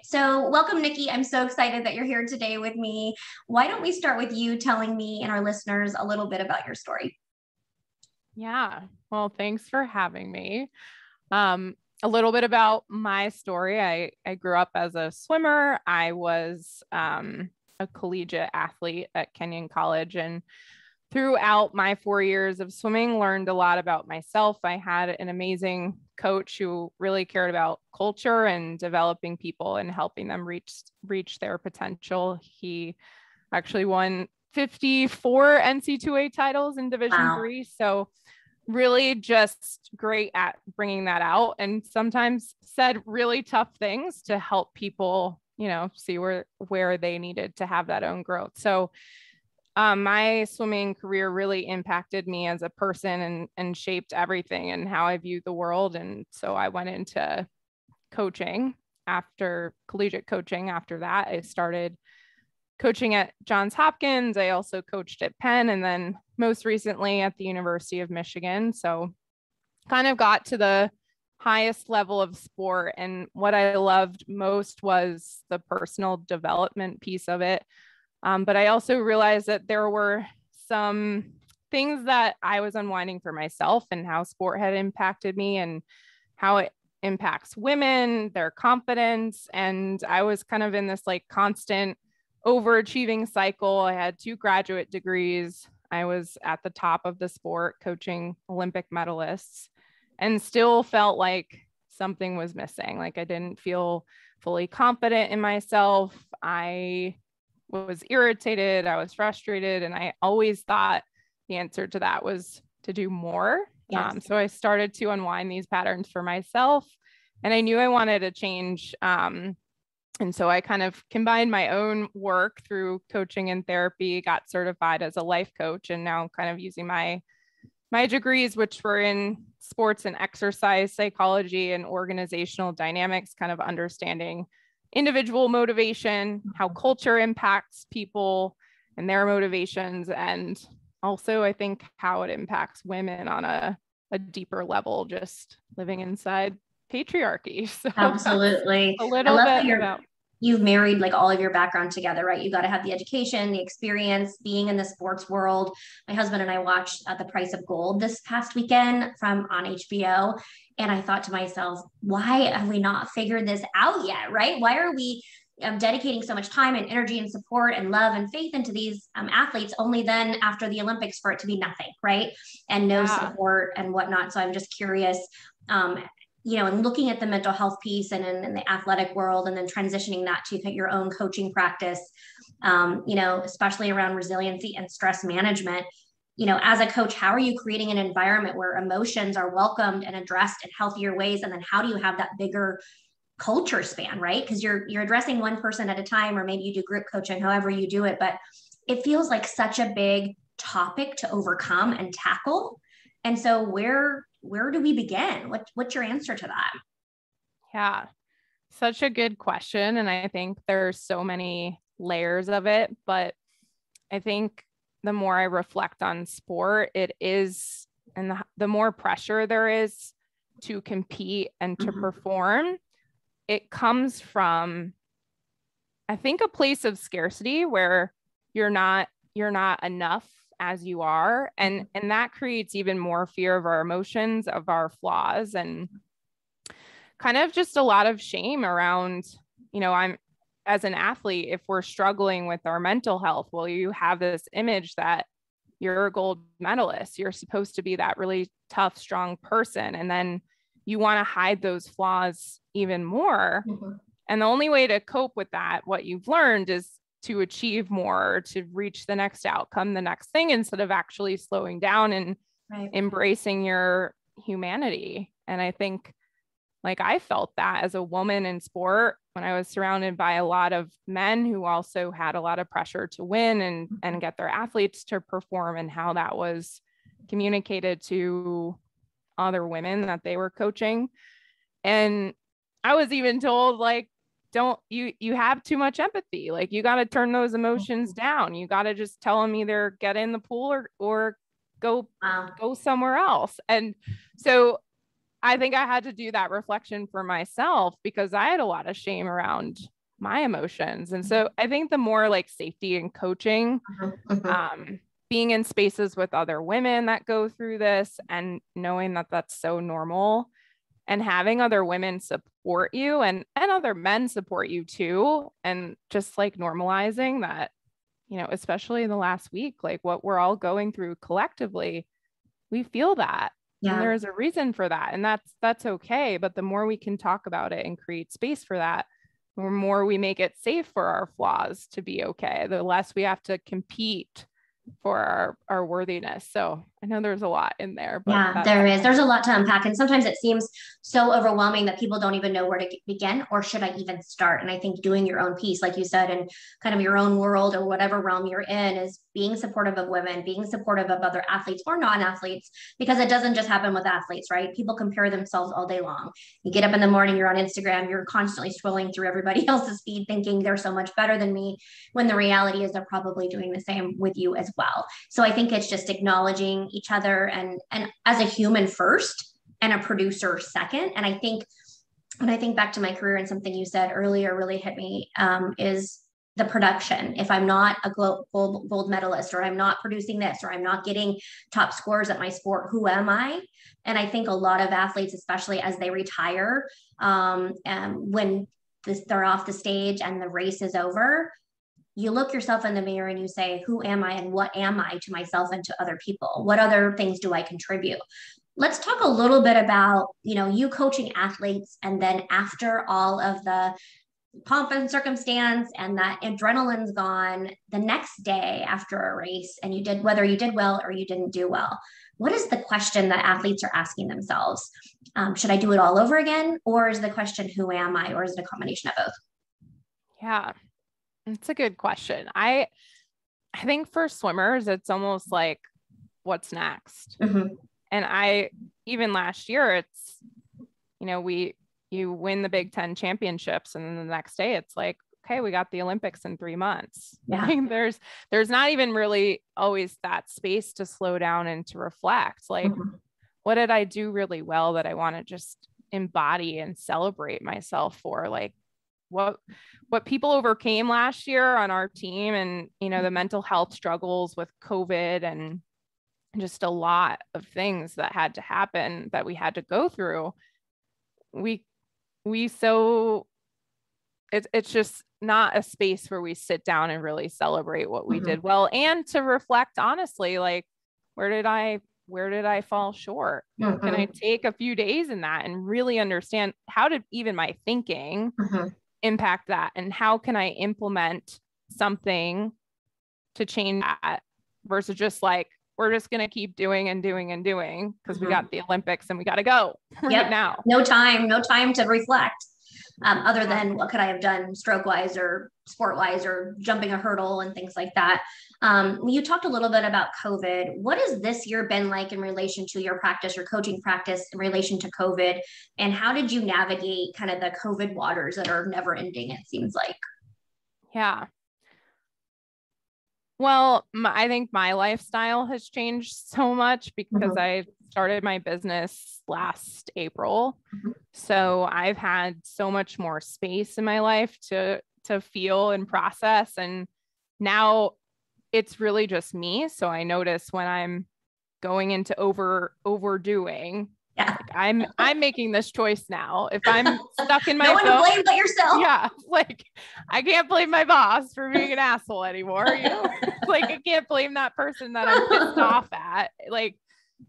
So welcome, Nikki. I'm so excited that you're here today with me. Why don't we start with you telling me and our listeners a little bit about your story? Yeah. Well, thanks for having me. A little bit about my story. I grew up as a swimmer. I was a collegiate athlete at Kenyon College, and throughout my 4 years of swimming, learned a lot about myself. I had an amazing coach who really cared about culture and developing people and helping them reach their potential. He actually won 54 NC2A titles in Division Wow. III. So really just great at bringing that out, and sometimes said really tough things to help people, see where they needed to have that own growth. So my swimming career really impacted me as a person and shaped everything and how I viewed the world. And so I went into coaching after collegiate coaching. After that, I started coaching at Johns Hopkins. I also coached at Penn, and then most recently at the University of Michigan. So kind of got to the highest level of sport. And what I loved most was the personal development piece of it. But I also realized that there were some things that I was unwinding for myself, and how sport had impacted me and how it impacts women, their confidence. And I was kind of in this constant overachieving cycle. I had 2 graduate degrees. I was at the top of the sport coaching Olympic medalists, and still felt like something was missing. I didn't feel fully confident in myself. I was irritated, I was frustrated, and I always thought the answer to that was to do more. Yes. So I started to unwind these patterns for myself, and I knew I wanted to change. And so I kind of combined my own work through coaching and therapy, got certified as a life coach, and now kind of using my degrees, which were in sports and exercise psychology and organizational dynamics, kind of understanding individual motivation, how culture impacts people and their motivations, and also I think how it impacts women on a deeper level, just living inside patriarchy. So Absolutely. a I little love bit that about. you've married all of your background together, right? You got to have the education, the experience, being in the sports world. My husband and I watched The Price of Gold this past weekend from on HBO. And I thought to myself, why have we not figured this out yet, right? Why are we dedicating so much time and energy and support and love and faith into these athletes, only then after the Olympics for it to be nothing, right? And no support and whatnot. So I'm just curious, and looking at the mental health piece and in the athletic world, and then transitioning that to your own coaching practice, especially around resiliency and stress management. As a coach, how are you creating an environment where emotions are welcomed and addressed in healthier ways? And then how do you have that bigger culture span, right? Because you're addressing one person at a time, or maybe you do group coaching, however you do it, but it feels like such a big topic to overcome and tackle. And so where do we begin? What's your answer to that? Yeah, such a good question. And I think there's so many layers of it, but I think the more I reflect on sport, it is, and the more pressure there is to compete and to perform, it comes from, I think, a place of scarcity where you're not enough as you are. And that creates even more fear of our emotions, of our flaws, and kind of just a lot of shame around, I'm, as an athlete, if we're struggling with our mental health, well, you have this image that you're a gold medalist. You're supposed to be that really tough, strong person. And then you want to hide those flaws even more. Mm-hmm. And the only way to cope with that, what you've learned, is to achieve more, to reach the next outcome, the next thing, instead of actually slowing down and embracing your humanity. And I think I felt that as a woman in sport when I was surrounded by a lot of men who also had a lot of pressure to win and get their athletes to perform, and how that was communicated to other women that they were coaching. And I was even told, don't you have too much empathy. You got to turn those emotions down. You got to just tell them either get in the pool or go somewhere else. And so I think I had to do that reflection for myself because I had a lot of shame around my emotions. And so I think the more like safety and coaching, being in spaces with other women that go through this and knowing that that's so normal, and having other women support you and other men support you too. And just like normalizing that, especially in the last week, like what we're all going through collectively, we feel that. Yeah. And there's a reason for that. And that's okay. But the more we can talk about it and create space for that, the more we make it safe for our flaws to be okay, the less we have to compete for our worthiness. So I know there's a lot in there, but yeah, there's a lot to unpack. And sometimes it seems so overwhelming that people don't even know where to begin, or should I even start? And I think doing your own piece, like you said, and kind of your own world or whatever realm you're in, is being supportive of women, being supportive of other athletes or non-athletes, because it doesn't just happen with athletes, right? People compare themselves all day long. You get up in the morning, you're on Instagram, you're constantly scrolling through everybody else's feed thinking they're so much better than me, when the reality is they're probably doing the same with you as well. So I think it's just acknowledging each other and as a human first and a producer second. And I think when I think back to my career, and something you said earlier really hit me, is the production. If I'm not a gold medalist, or I'm not producing this, or I'm not getting top scores at my sport, who am I? And I think a lot of athletes, especially as they retire, when they're off the stage and the race is over, you look yourself in the mirror and you say, who am I and what am I to myself and to other people? What other things do I contribute? Let's talk a little bit about, you coaching athletes, and then after all of the pomp and circumstance and that adrenaline's gone, the next day after a race, and whether you did well or you didn't do well, what is the question that athletes are asking themselves? Should I do it all over again? Or is the question, who am I? Or is it a combination of both? Yeah, it's a good question. I think for swimmers, it's almost like, what's next? And even last year, it's, you win the Big Ten championships, and then the next day it's like, okay, we got the Olympics in 3 months. Yeah. There's not even really always that space to slow down and to reflect. Like, what did I do really well that I want to just embody and celebrate myself for? Like, what people overcame last year on our team, and, the mental health struggles with COVID and just a lot of things that had to happen that we had to go through. It's just not a space where we sit down and really celebrate what we did well, and to reflect honestly, like, where did I fall short? Can I take a few days in that and really understand how did even my thinking impact that, and how can I implement something to change that, versus just like, we're just going to keep doing and doing and doing because we got the Olympics and we got to go right now. No time to reflect. Other than what could I have done stroke wise or sport wise or jumping a hurdle and things like that. You talked a little bit about COVID. What has this year been like in relation to your practice, your coaching practice in relation to COVID? And how did you navigate kind of the COVID waters that are never ending, it seems like? Yeah. Well, I think my lifestyle has changed so much because I started my business last April. So I've had so much more space in my life to feel and process. And now it's really just me. So I notice when I'm going into overdoing, like I'm making this choice now. If I'm stuck in my no one to blame but yourself. Yeah. Like, I can't blame my boss for being an asshole anymore. Like, I can't blame that person that I'm pissed off at. Like,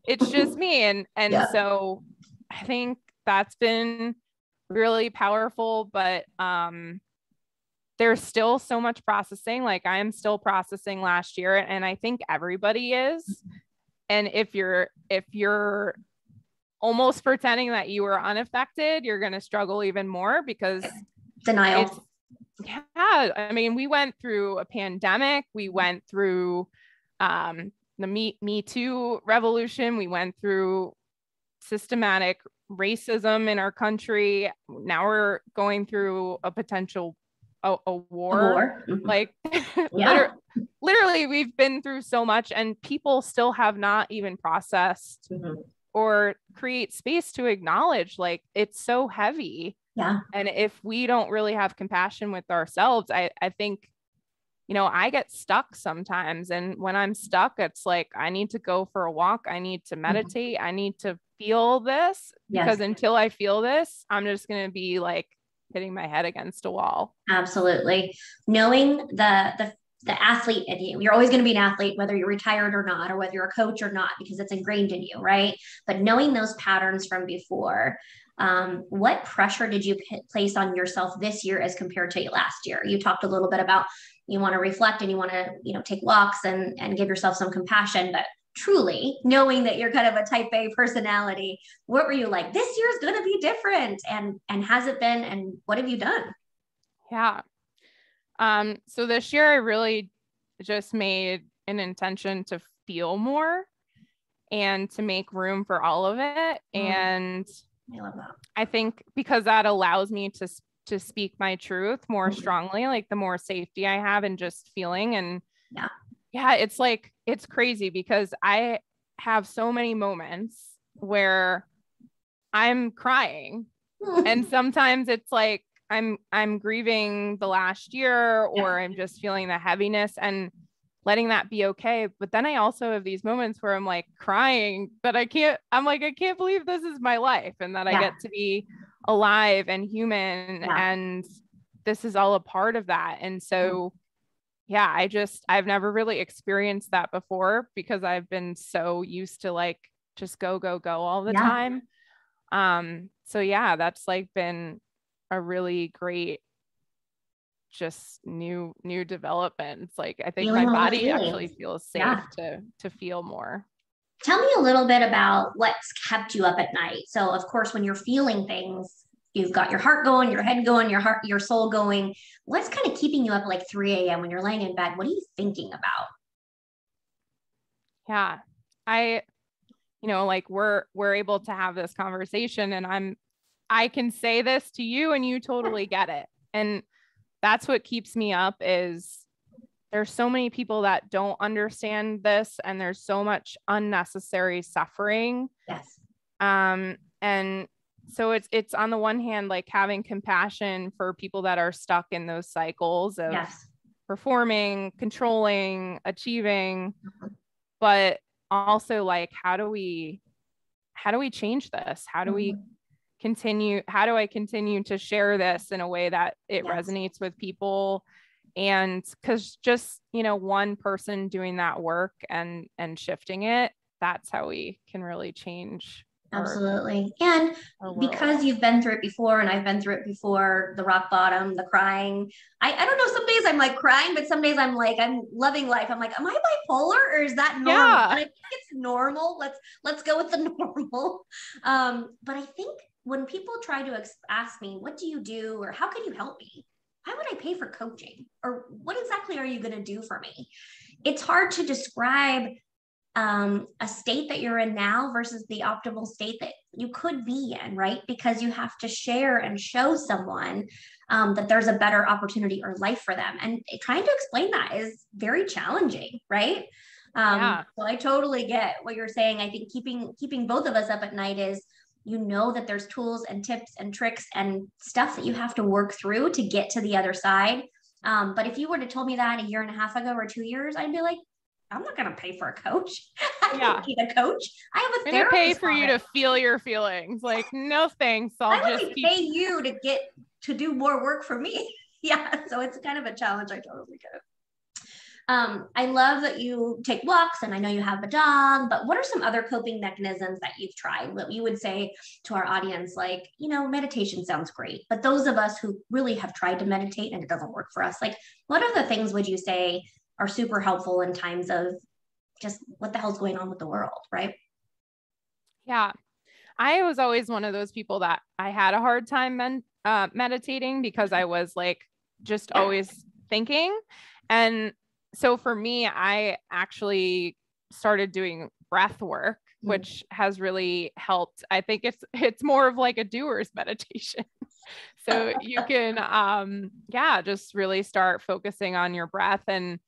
it's just me. And so I think that's been really powerful, but, there's still so much processing. Like, I am still processing last year, and I think everybody is. And if you're almost pretending that you were unaffected, you're going to struggle even more, because denial. I mean, we went through a pandemic. We went through the Me Too revolution. We went through systematic racism in our country. Now we're going through a potential a war. Like, literally we've been through so much, and people still have not even processed or create space to acknowledge, like, it's so heavy. Yeah. And if we don't really have compassion with ourselves, I think, I get stuck sometimes. And when I'm stuck, it's like, I need to go for a walk. I need to meditate. I need to feel this, because until I feel this, I'm just going to be like hitting my head against a wall. Absolutely. Knowing the athlete in you, you're always going to be an athlete, whether you're retired or not, or whether you're a coach or not, because it's ingrained in you, right? But knowing those patterns from before, what pressure did you place on yourself this year as compared to last year? You talked a little bit about you want to reflect and you want to, take walks and give yourself some compassion, but truly knowing that you're kind of a type A personality, what were you like, this year's going to be different? And has it been? And what have you done? Yeah. So this year I really just made an intention to feel more and to make room for all of it. And I love that. I think because that allows me to speak my truth more strongly, like the more safety I have in just feeling. And yeah, it's like, it's crazy because I have so many moments where I'm crying and sometimes it's like, I'm grieving the last year, or I'm just feeling the heaviness and letting that be okay. But then I also have these moments where I'm like crying, but I can't believe this is my life and that I get to be alive and human and this is all a part of that. And so, I've never really experienced that before because I've been so used to like, just go all the time. So that's like been a really great, just new development. It's like, I think Feeling my body actually feels safe to feel more. Tell me a little bit about what's kept you up at night. So of course, when you're feeling things, you've got your heart going, your head going, your soul going. What's kind of keeping you up like 3 a.m. when you're laying in bed? What are you thinking about? Yeah, like we're able to have this conversation and I can say this to you and you totally get it. And that's what keeps me up is there's so many people that don't understand this and there's so much unnecessary suffering. Yes. And so it's on the one hand, like having compassion for people that are stuck in those cycles of performing, controlling, achieving, but also like, how do we change this? How do we how do I continue to share this in a way that it resonates with people? And because just, one person doing that work and shifting it, that's how we can really change. Absolutely. And because you've been through it before and I've been through it before, the rock bottom, the crying, I don't know, some days I'm like crying, but some days I'm like, I'm loving life. I'm like, am I bipolar or is that normal? And I think it's normal. Let's go with the normal. But I think when people try to ask me, what do you do? Or how can you help me? Why would I pay for coaching? Or what exactly are you going to do for me? It's hard to describe a state that you're in now versus the optimal state that you could be in, right? Because you have to share and show someone that there's a better opportunity or life for them. And trying to explain that is very challenging, right? So I totally get what you're saying. I think keeping both of us up at night is, that there's tools and tips and tricks and stuff that you have to work through to get to the other side. But if you were to told me that a year and a half ago or 2 years, I'd be like, I'm not going to pay for a coach. I don't need a coach. I have a therapist. Pay for you to feel your feelings. Like, no thanks. I'll just pay you to do more work for me. So it's kind of a challenge. I totally get it. I love that you take walks and I know you have a dog, but what are some other coping mechanisms that you've tried? What you would say to our audience, like, meditation sounds great, but those of us who really have tried to meditate and it doesn't work for us, like, what other things would you say are super helpful in times of just what the hell's going on with the world, right? Yeah. I was always one of those people that I had a hard time meditating because I was like, just always thinking. And so for me, I actually started doing breath work, which has really helped. I think it's more of like a doer's meditation. So you can, just really start focusing on your breath and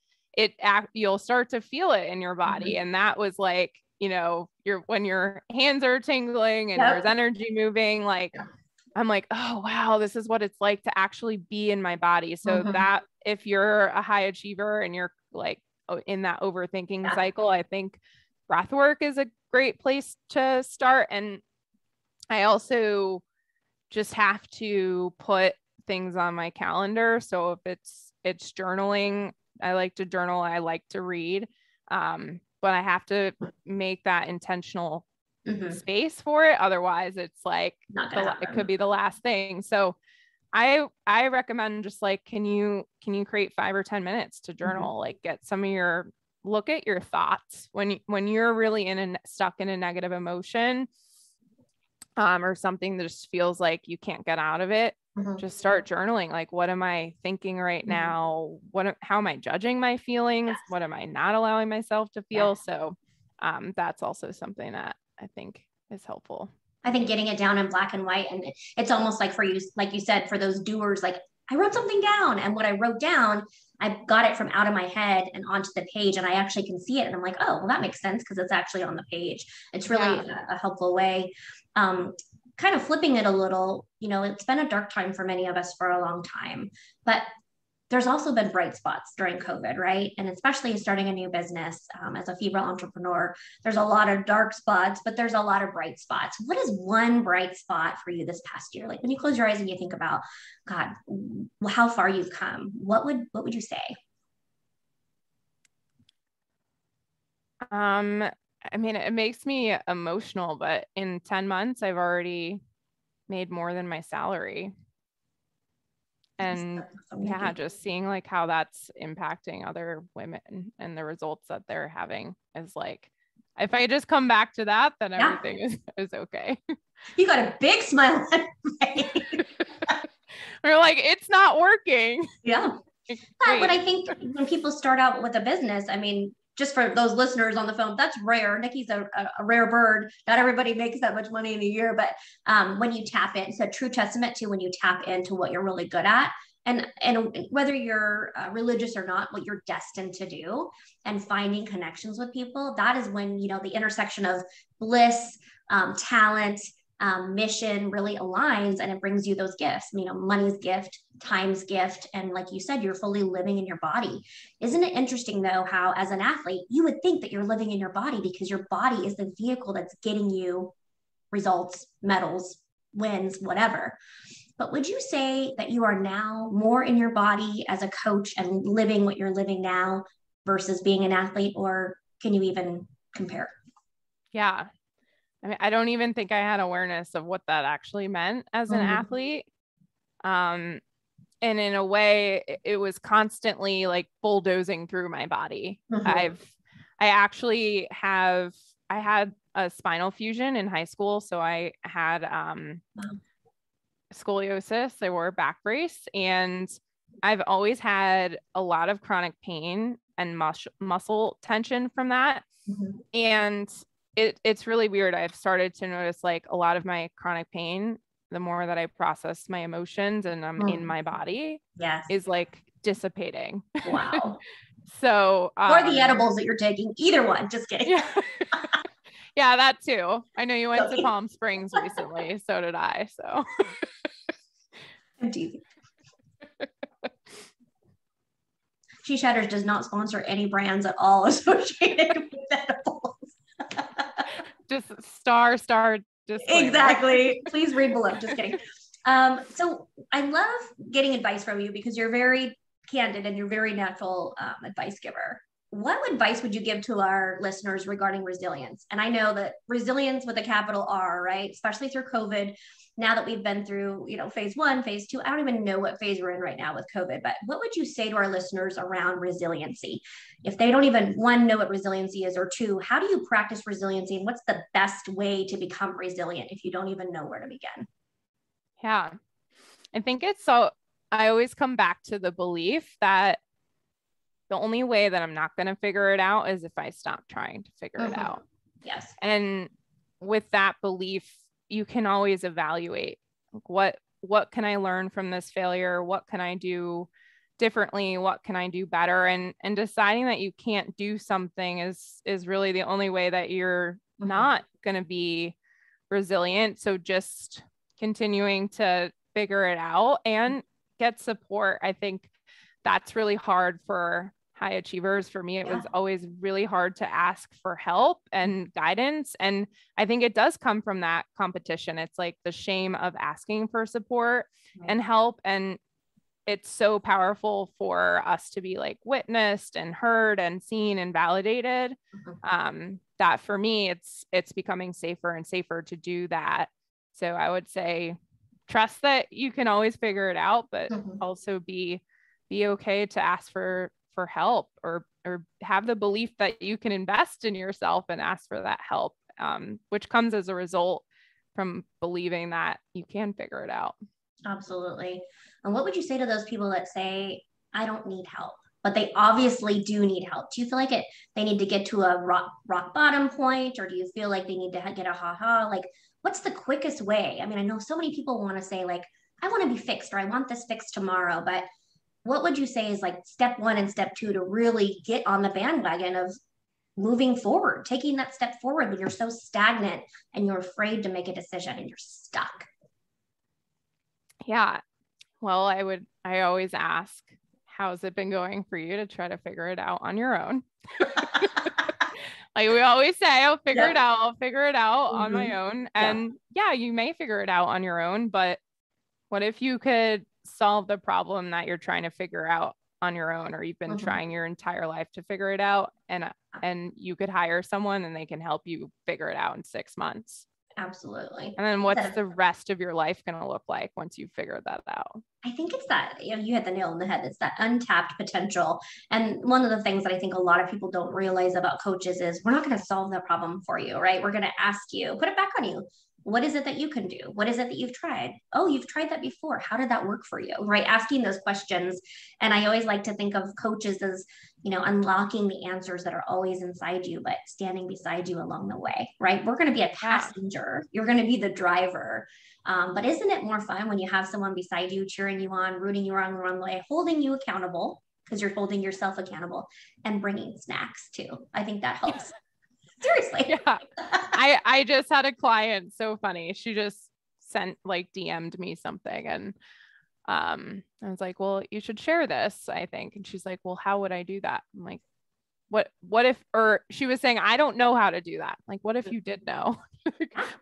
you'll start to feel it in your body. And that was like, when your hands are tingling and there's energy moving, like, I'm like, oh, wow, this is what it's like to actually be in my body. So that if you're a high achiever and you're like in that overthinking cycle, I think breath work is a great place to start. And I also just have to put things on my calendar. So if it's journaling, I like to journal, I like to read. But I have to make that intentional space for it. Otherwise it's like, it could be the last thing. So I recommend just like, can you create 5 or 10 minutes to journal, like get some of look at your thoughts when you're really stuck in a negative emotion, or something that just feels like you can't get out of it. Just start journaling. Like, what am I thinking right now? How am I judging my feelings? What am I not allowing myself to feel? So, that's also something that I think is helpful. I think getting it down in black and white, and it's almost like for you, like you said, for those doers, like I wrote something down, and what I wrote down, I got it from out of my head and onto the page, and I actually can see it. And I'm like, oh, well, that makes sense because it's actually on the page. It's really a helpful way. Kind of flipping it a little, it's been a dark time for many of us for a long time, but there's also been bright spots during COVID, right? And especially starting a new business as a female entrepreneur, there's a lot of dark spots, but there's a lot of bright spots. What is one bright spot for you this past year? Like when you close your eyes and you think about, God, how far you've come, what would you say? I mean, it makes me emotional, but in 10 months, I've already made more than my salary. And just seeing like how that's impacting other women and the results that they're having is like, if I just come back to that, then everything is okay. You got a big smile on your face. We're like, it's not working. Yeah. But I think when people start out with a business, I mean, just for those listeners on the phone, that's rare. Nikki's a rare bird. Not everybody makes that much money in a year, but when you tap in, it's a true testament to when you tap into what you're really good at. And whether you're religious or not, what you're destined to do and finding connections with people, that is when, the intersection of bliss, talent, mission really aligns, and it brings you those gifts, money's gift, time's gift. And like you said, you're fully living in your body. Isn't it interesting though, how as an athlete, you would think that you're living in your body because your body is the vehicle that's getting you results, medals, wins, whatever. But would you say that you are now more in your body as a coach and living what you're living now versus being an athlete, or can you even compare? Yeah. I mean, I don't even think I had awareness of what that actually meant as an athlete. And in a way, it was constantly like bulldozing through my body. I had a spinal fusion in high school. So I had scoliosis. I wore a back brace, and I've always had a lot of chronic pain and muscle tension from that. And it's really weird. I've started to notice like a lot of my chronic pain, the more that I process my emotions and I'm in my body, is like dissipating. Wow. So, or the edibles that you're taking, either one, just kidding. Yeah, that too. I know you went to Palm Springs recently. So did I. So I'm teasing. She Shatters does not sponsor any brands at all associated with edibles. Just star. Just exactly. Please read below. Just kidding. So I love getting advice from you because you're very candid and you're very natural advice giver. What advice would you give to our listeners regarding resilience? And I know that resilience with a capital R, right? Especially through COVID. Now that we've been through, phase 1, phase 2, I don't even know what phase we're in right now with COVID, but what would you say to our listeners around resiliency? If they don't even, 1, know what resiliency is, or 2, how do you practice resiliency, and what's the best way to become resilient if you don't even know where to begin? Yeah, I think I always come back to the belief that the only way that I'm not going to figure it out is if I stop trying to figure it out. Yes. And with that belief, you can always evaluate what can I learn from this failure? What can I do differently? What can I do better? And deciding that you can't do something is really the only way that you're not going to be resilient. So just continuing to figure it out and get support. I think that's really hard for high achievers. For me, it was always really hard to ask for help and guidance. And I think it does come from that competition. It's like the shame of asking for support and help. And it's so powerful for us to be like witnessed and heard and seen and validated. That for me, it's becoming safer and safer to do that. So I would say, trust that you can always figure it out, but also be okay to ask for help, or have the belief that you can invest in yourself and ask for that help, which comes as a result from believing that you can figure it out. Absolutely. And what would you say to those people that say, I don't need help, but they obviously do need help? Do you feel like they need to get to a rock bottom point, or do you feel like they need to get a ha-ha? Like, what's the quickest way? I mean, I know so many people want to say like, I want to be fixed, or I want this fixed tomorrow, but what would you say is like step 1 and step 2 to really get on the bandwagon of moving forward, taking that step forward when you're so stagnant and you're afraid to make a decision and you're stuck? Yeah. Well, I always ask, how's it been going for you to try to figure it out on your own? Like we always say, I'll figure it out on my own. And you may figure it out on your own, but what if you could solve the problem that you're trying to figure out on your own, or you've been trying your entire life to figure it out, and you could hire someone and they can help you figure it out in 6 months. Absolutely. And then what's the rest of your life going to look like once you've figured that out? I think it's that, you hit the nail on the head. It's that untapped potential. And one of the things that I think a lot of people don't realize about coaches is we're not going to solve that problem for you, right? We're going to ask you, put it back on you. What is it that you can do? What is it that you've tried? Oh, you've tried that before. How did that work for you? Right? Asking those questions. And I always like to think of coaches as, unlocking the answers that are always inside you, but standing beside you along the way, right? We're going to be a passenger. You're going to be the driver. But isn't it more fun when you have someone beside you, cheering you on, rooting you on the runway, holding you accountable, because you're holding yourself accountable, and bringing snacks too? I think that helps. Seriously. Yeah. I just had a client, so funny. She just DM'd me something, and I was like, well, you should share this, I think. And she's like, well, how would I do that? I'm like, what if, or she was saying, I don't know how to do that. Like, what if you did know?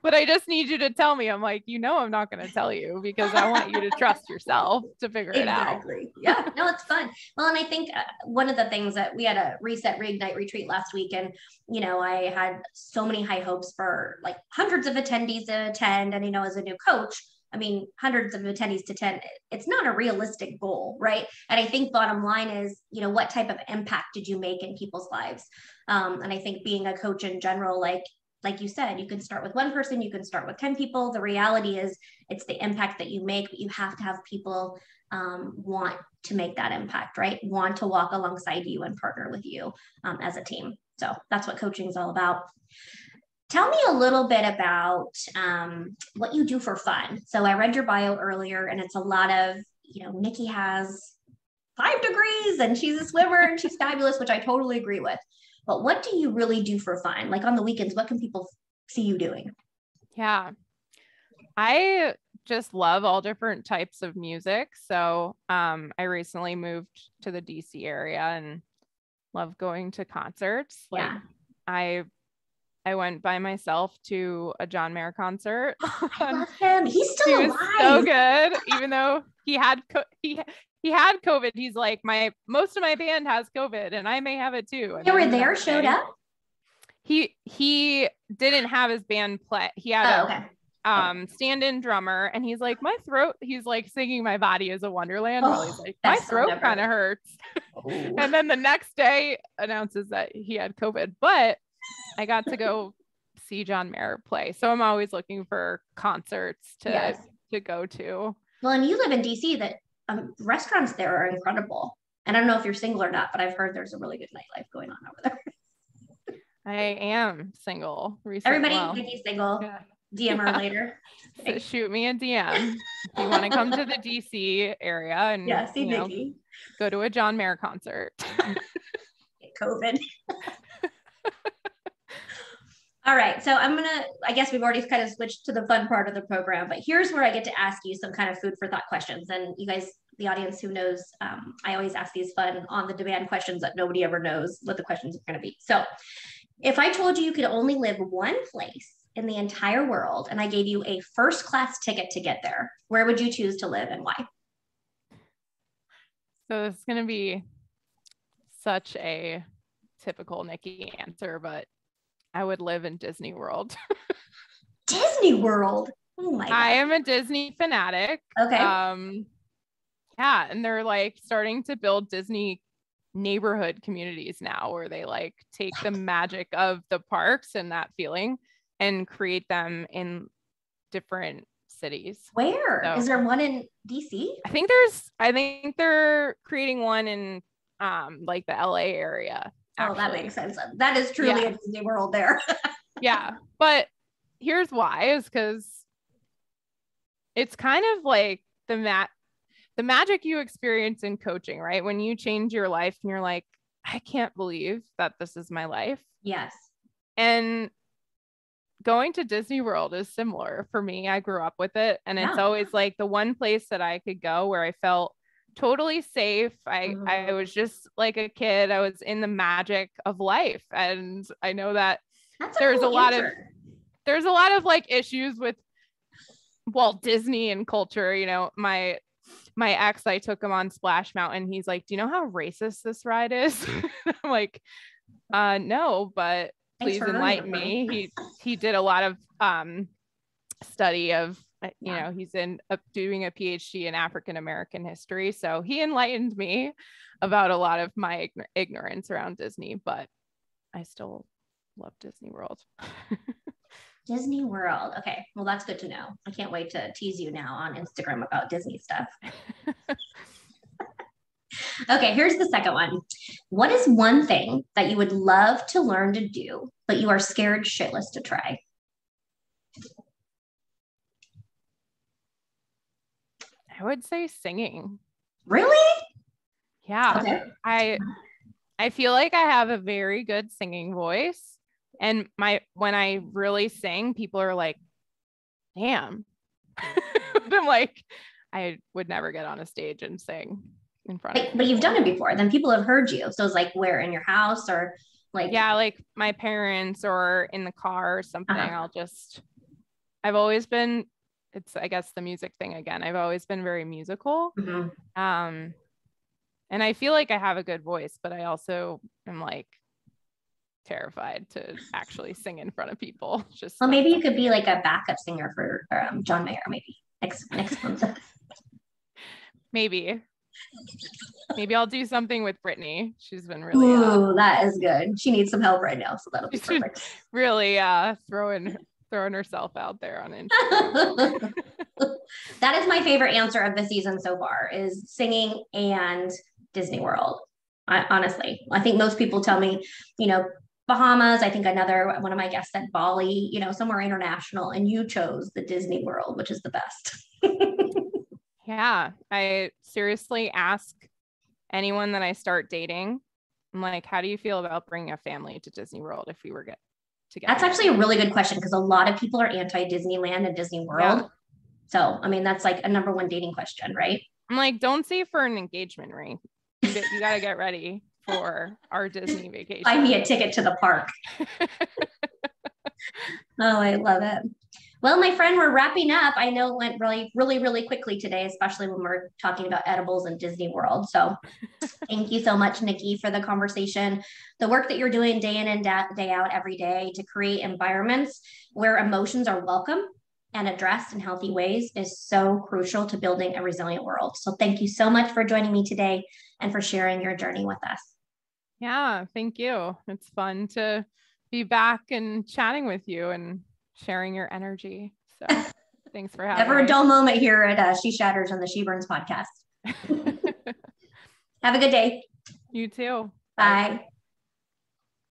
But I just need you to tell me. I'm like, I'm not going to tell you, because I want you to trust yourself to figure it out. Yeah, no, it's fun. Well, and I think one of the things that we had a reset reignite retreat last week, and I had so many high hopes for like hundreds of attendees to attend, and as a new coach, I mean, hundreds of attendees to attend, it's not a realistic goal, right? And I think bottom line is, what type of impact did you make in people's lives? And I think being a coach in general, like you said, you can start with one person, you can start with 10 people. The reality is it's the impact that you make, but you have to have people want to make that impact, right? Want to walk alongside you and partner with you as a team. So that's what coaching is all about. Tell me a little bit about what you do for fun. So I read your bio earlier, and it's a lot of, Nikki has 5 degrees and she's a swimmer and she's fabulous, which I totally agree with. But what do you really do for fun? Like on the weekends, what can people see you doing? Yeah, I just love all different types of music. So I recently moved to the DC area and love going to concerts. Like I went by myself to a John Mayer concert. I love him. He's still alive. Was so good, even though he had COVID. He's like, most of my band has COVID, and I may have it too. They were there, showed up. He didn't have his band play. He had stand-in drummer, and he's like, my throat. He's like singing "My Body Is a Wonderland." While he's like, my throat kind of hurts. And then the next day announces that he had COVID, but I got to go see John Mayer play. So I'm always looking for concerts to go to. Well, and you live in DC, that restaurants there are incredible. And I don't know if you're single or not, but I've heard there's a really good nightlife going on over there. I am single recently. Everybody, Nikki's single. Yeah. DM her later. So shoot me a DM if you want to come to the DC area and see Nikki. Go to a John Mayer concert. COVID. All right. So I guess we've already kind of switched to the fun part of the program, but here's where I get to ask you some kind of food for thought questions. And you guys, the audience who knows, I always ask these fun on the demand questions that nobody ever knows what the questions are going to be. So if I told you you could only live one place in the entire world and I gave you a first class ticket to get there, where would you choose to live and why? So it's going to be such a typical Nikki answer, but I would live in Disney World. Disney World? Oh my God. I am a Disney fanatic. Okay. Yeah. And they're like starting to build Disney neighborhood communities now where they like take the magic of the parks and that feeling and create them in different cities. Where? So, is there one in DC? I think they're creating one in like the LA area. Actually. Oh, that makes sense. That is truly a Disney World there. Yeah. But here's why, is because it's kind of like the magic you experience in coaching, right? When you change your life and you're like, I can't believe that this is my life. Yes. And going to Disney World is similar for me. I grew up with it. And it's always like the one place that I could go where I felt totally safe. I was just like a kid. I was in the magic of life. And I know that there's a lot of like issues with Walt Disney and culture. You know, my ex, I took him on Splash Mountain. He's like, do you know how racist this ride is? I'm like, no, but please enlighten me. He did a lot of study of, you know, he's doing a PhD in African American history. So he enlightened me about a lot of my ignorance around Disney, but I still love Disney World. Disney World. Okay. Well, that's good to know. I can't wait to tease you now on Instagram about Disney stuff. Okay, here's the second one. What is one thing that you would love to learn to do, but you are scared shitless to try? I would say singing. Really? Yeah. Okay. I feel like I have a very good singing voice. And when I really sing, people are like, damn. I'm like, I would never get on a stage and sing in front of people. But you've done it before. Then people have heard you. So it's like where, in your house or like? Yeah, like my parents or in the car or something. I've always been, it's, I guess, the music thing again. I've always been very musical. And I feel like I have a good voice, but I also am like terrified to actually sing in front of people. Well, maybe you could be like a backup singer for John Mayer, maybe next month. Maybe I'll do something with Brittany. She's been really. Ooh, that is good. She needs some help right now, so that'll be perfect. Really, throwing herself out there on Instagram. That is my favorite answer of the season so far, is singing and Disney World. Honestly, I think most people tell me, you know, Bahamas. I think one of my guests said Bali, you know, somewhere international, and you chose the Disney World, which is the best. Yeah, I seriously ask anyone that I start dating, I'm like, how do you feel about bringing a family to Disney World if we were together? That's actually a really good question, because a lot of people are anti-Disneyland and Disney World. Yeah. So, I mean, that's like a number one dating question, right? I'm like, don't save for an engagement ring. You got to get ready for our Disney vacation. Buy me a ticket to the park. Oh, I love it. Well, my friend, we're wrapping up. I know it went really, really, really quickly today, especially when we're talking about edibles and Disney World. So thank you so much, Nikki, for the conversation. The work that you're doing day in and day out every day to create environments where emotions are welcome and addressed in healthy ways is so crucial to building a resilient world. So thank you so much for joining me today and for sharing your journey with us. Yeah, thank you. It's fun to be back and chatting with you and sharing your energy. So thanks for having me. Never a dull moment here at She Shatters on the SheBurns podcast. Have a good day. You too. Bye.